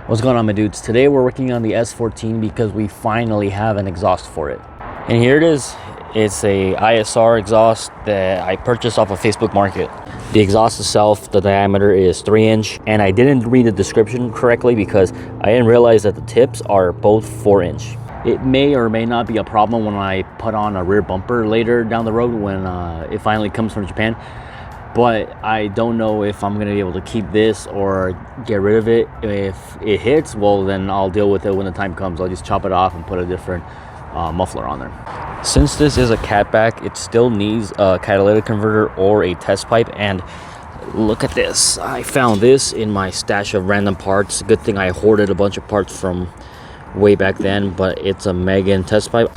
What's going on, my dudes? Today we're working on the S14 because we finally have an exhaust for it. And here it is. It's a ISR exhaust that I purchased off of Facebook Market. The exhaust itself, the diameter is 3-inch, and I didn't read the description correctly because I didn't realize that the tips are both 4-inch. It may or may not be a problem when I put on a rear bumper later down the road when it finally comes from Japan. But I don't know if I'm gonna be able to keep this or get rid of it. If it hits, well, then I'll deal with it when the time comes. I'll just chop it off and put a different muffler on there. Since this is a catback, it still needs a catalytic converter or a test pipe. And look at this. I found this in my stash of random parts. Good thing I hoarded a bunch of parts from way back then, but it's a Megan test pipe.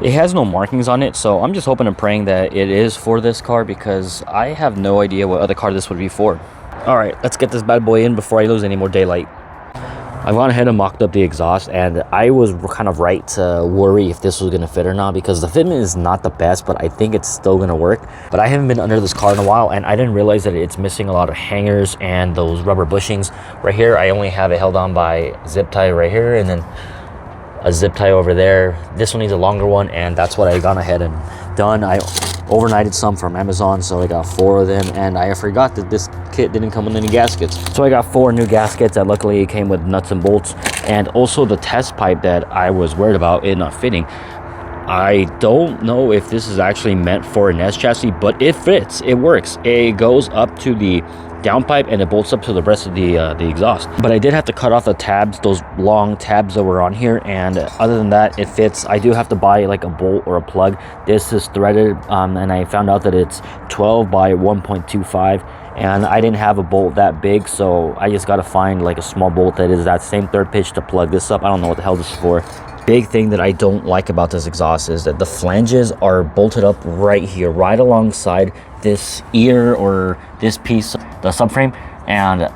It has no markings on it, so I'm just hoping and praying that it is for this car because I have no idea what other car this would be for. All right, let's get this bad boy in before I lose any more daylight. I've gone ahead and mocked up the exhaust, and I was kind of right to worry if this was going to fit or not because the fitment is not the best, but I think it's still going to work. But I haven't been under this car in a while, and I didn't realize that it's missing a lot of hangers and those rubber bushings. Right here, I only have it held on by zip tie right here, and then a zip tie over there. This one needs a longer one, and that's what I gone ahead and done. I overnighted some from Amazon, so I got 4 of them, and I forgot that this kit didn't come with any gaskets, so I got 4 new gaskets that luckily came with nuts and bolts. And also the test pipe that I was worried about it not fitting. I don't know if this is actually meant for an S chassis, but it fits. It works. It goes up to the downpipe and it bolts up to the rest of the exhaust. But I did have to cut off the tabs, those long tabs that were on here, and other than that, it fits. I do have to buy like a bolt or a plug. This is threaded, and I found out that it's 12 by 1.25, and I didn't have a bolt that big, so I just got to find like a small bolt that is that same third pitch to plug this up. I don't know what the hell this is for. Big thing that I don't like about this exhaust is that the flanges are bolted up right here, right alongside this ear or this piece, the subframe, and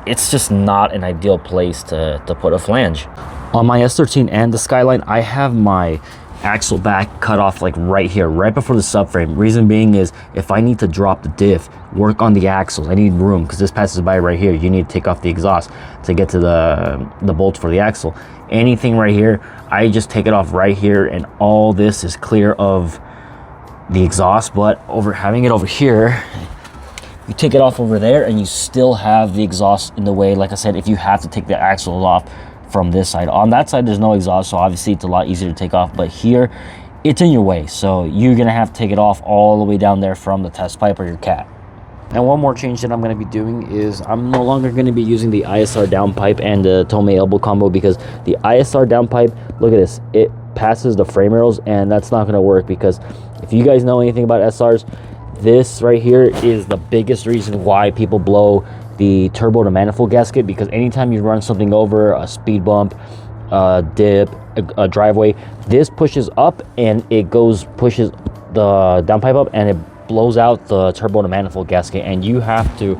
it's just not an ideal place to put a flange. On my S13 and the Skyline, I have my axle back cut off like right here, right before the subframe. Reason being is if I need to drop the diff, work on the axles, I need room because this passes by right here. You need to take off the exhaust to get to the bolts for the axle. Anything right here, I just take it off right here, and all this is clear of the exhaust. But having it over here, you take it off over there and you still have the exhaust in the way. Like I said, if you have to take the axles off from this side, on that side there's no exhaust, so obviously it's a lot easier to take off, but here it's in your way, so you're gonna have to take it off all the way down there from the test pipe or your cat. And one more change that I'm going to be doing is I'm no longer going to be using the ISR downpipe and the Tomei elbow combo because the ISR downpipe, look at this, it passes the frame rails, and that's not going to work because if you guys know anything about SRs, this right here is the biggest reason why people blow the turbo to manifold gasket, because anytime you run something over a speed bump, a dip, a driveway, this pushes up and it pushes the downpipe up, and it blows out the turbo to manifold gasket, and you have to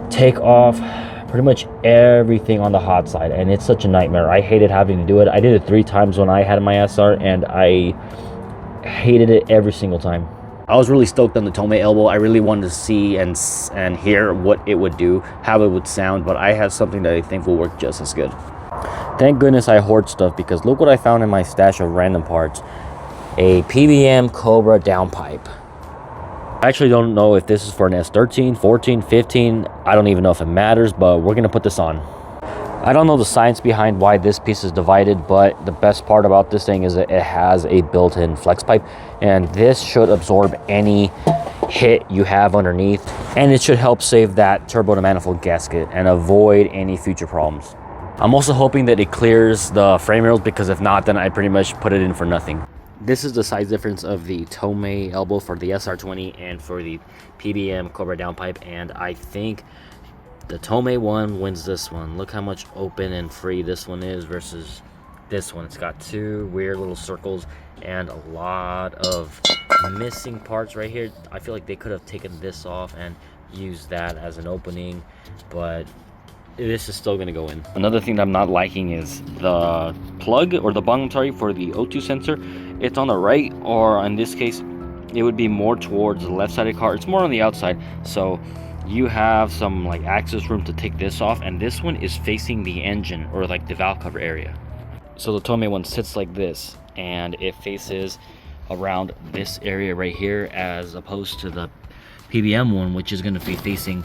take off pretty much everything on the hot side, and it's such a nightmare. I hated having to do it. I did it 3 times when I had my SR, and I hated it every single time. I was really stoked on the Tomei elbow. I really wanted to see and hear what it would do, how it would sound, but I have something that I think will work just as good. Thank goodness I hoard stuff, because look what I found in my stash of random parts. A PBM Cobra Downpipe. I actually don't know if this is for an S13, 14, 15. I don't even know if it matters, but we're gonna put this on. I don't know the science behind why this piece is divided, but the best part about this thing is that it has a built-in flex pipe, and this should absorb any hit you have underneath, and it should help save that turbo to manifold gasket and avoid any future problems. I'm also hoping that it clears the frame rails, because if not, then I pretty much put it in for nothing. This is the size difference of the Tomei elbow for the SR20 and for the PBM Cobra Downpipe, and I think the Tomei one wins this one. Look how much open and free this one is versus this one. It's got 2 weird little circles and a lot of missing parts right here. I feel like they could have taken this off and used that as an opening, but this is still going to go in. Another thing that I'm not liking is the plug or the bung, sorry, for the O2 sensor. It's on the right, or in this case it would be more towards the left side of the car. It's more on the outside, so you have some like access room to take this off, and this one is facing the engine, or like the valve cover area. So the Tomei one sits like this, and it faces around this area right here, as opposed to the PBM one, which is going to be facing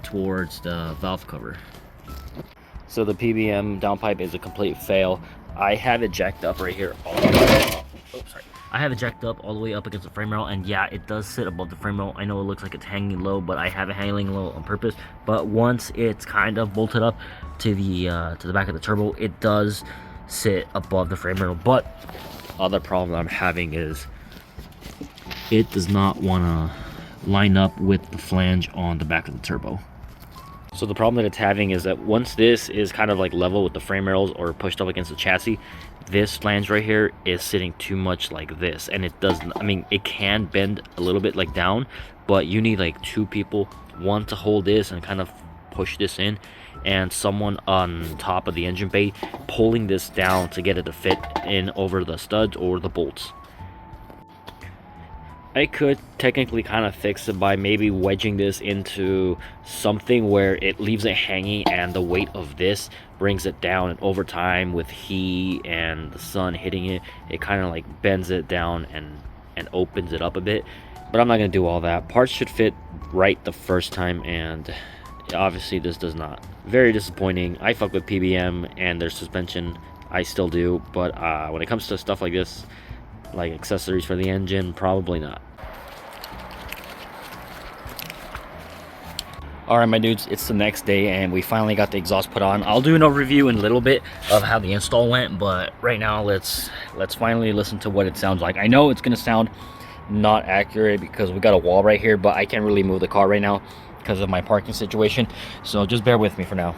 towards the valve cover. So the PBM downpipe is a complete fail. I have it jacked up right here. I have it jacked up all the way up against the frame rail, and yeah, it does sit above the frame rail. I know it looks like it's hanging low, but I have it hanging low on purpose. But once it's kind of bolted up to the back of the turbo, it does sit above the frame rail. But other problem I'm having is it does not want to line up with the flange on the back of the turbo. So the problem that it's having is that once this is kind of like level with the frame rails or pushed up against the chassis, this flange right here is sitting too much like this, and it doesn't, I mean, it can bend a little bit like down, but you need like two people, one to hold this and kind of push this in, and someone on top of the engine bay pulling this down to get it to fit in over the studs or the bolts. I could technically kind of fix it by maybe wedging this into something where it leaves it hanging, and the weight of this brings it down, and over time with heat and the sun hitting it, it kind of like bends it down and opens it up a bit. But I'm not going to do all that. Parts should fit right the first time, and obviously this does not. Very disappointing. I fuck with PBM and their suspension, I still do, but when it comes to stuff like this, like accessories for the engine, probably not. Alright my dudes, it's the next day and we finally got the exhaust put on. I'll do an overview in a little bit of how the install went, but right now let's finally listen to what it sounds like. I know it's gonna sound not accurate because we got a wall right here, but I can't really move the car right now because of my parking situation, so just bear with me for now.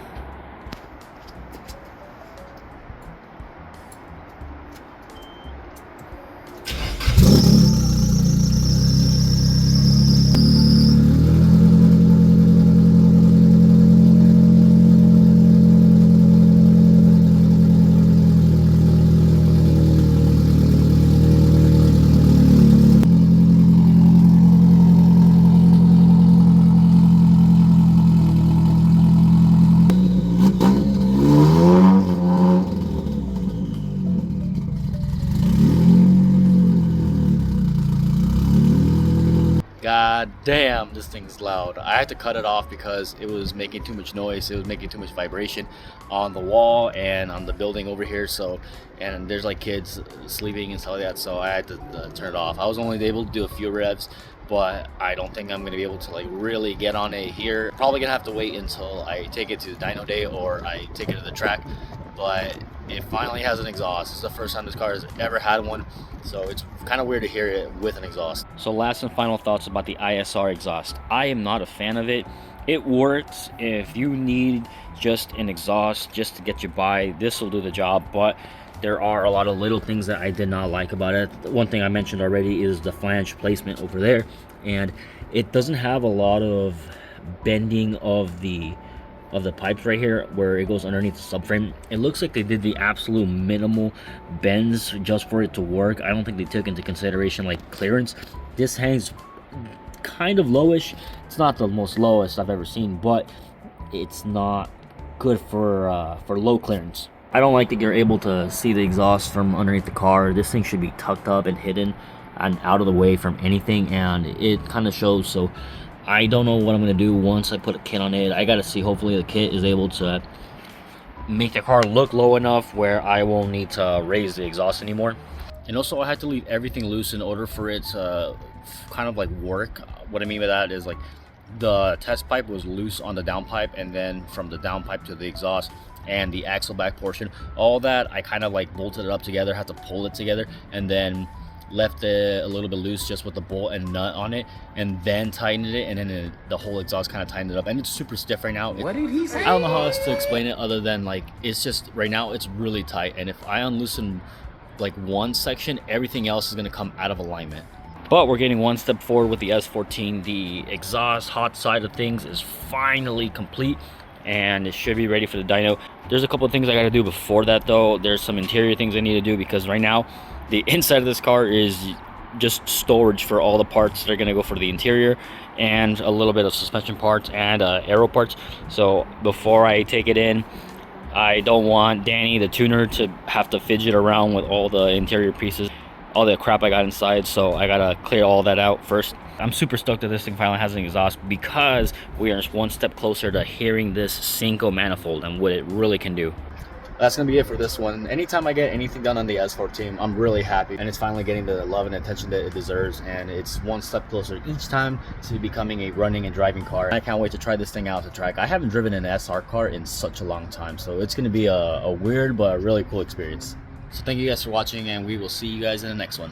God damn, this thing's loud. I had to cut it off because it was making too much noise. It was making too much vibration on the wall and on the building over here. So, and there's like kids sleeping and stuff like that. So I had to turn it off. I was only able to do a few revs, but I don't think I'm going to be able to like really get on it here. Probably going to have to wait until I take it to the dyno day or I take it to the track. But it finally has an exhaust. This is the first time this car has ever had one, so it's kind of weird to hear it with an exhaust. So last and final thoughts about the ISR exhaust. I am not a fan of it. It works if you need just an exhaust just to get you by. This will do the job, but there are a lot of little things that I did not like about it. One thing I mentioned already is the flange placement over there, and it doesn't have a lot of bending of the pipes right here where it goes underneath the subframe. It looks like they did the absolute minimal bends just for it to work. I don't think they took into consideration like clearance. This hangs kind of lowish. It's not the most lowest I've ever seen, but it's not good for low clearance. I don't like that you're able to see the exhaust from underneath the car. This thing should be tucked up and hidden and out of the way from anything, and it kind of shows. So I don't know what I'm going to do once I put a kit on it. I got to see, hopefully the kit is able to make the car look low enough where I won't need to raise the exhaust anymore. And also I had to leave everything loose in order for it to kind of like work. What I mean by that is like the test pipe was loose on the downpipe, and then from the downpipe to the exhaust and the axle back portion, all that I kind of like bolted it up together, had to pull it together, and then left it a little bit loose just with the bolt and nut on it, and then tightened it, and then the whole exhaust kind of tightened it up, and it's super stiff right now. What did he say? I don't know how else to explain it other than like it's just right now it's really tight, and if I unloosen like one section, everything else is going to come out of alignment. But we're getting one step forward with the S14. The exhaust hot side of things is finally complete, and it should be ready for the dyno. There's a couple of things I got to do before that though. There's some interior things I need to do because right now the inside of this car is just storage for all the parts that are going to go for the interior, and a little bit of suspension parts and aero parts. So before I take it in, I don't want Danny the tuner to have to fidget around with all the interior pieces, all the crap I got inside. So I gotta clear all that out first. I'm super stoked that this thing finally has an exhaust, because we are one step closer to hearing this Cinco manifold and what it really can do. That's gonna be it for this one. Anytime I get anything done on the S14, I'm really happy, and it's finally getting the love and attention that it deserves, and it's one step closer each time to becoming a running and driving car. I can't wait to try this thing out to track. I haven't driven an SR car in such a long time, so it's gonna be a weird but a really cool experience. So thank you guys for watching, and we will see you guys in the next one.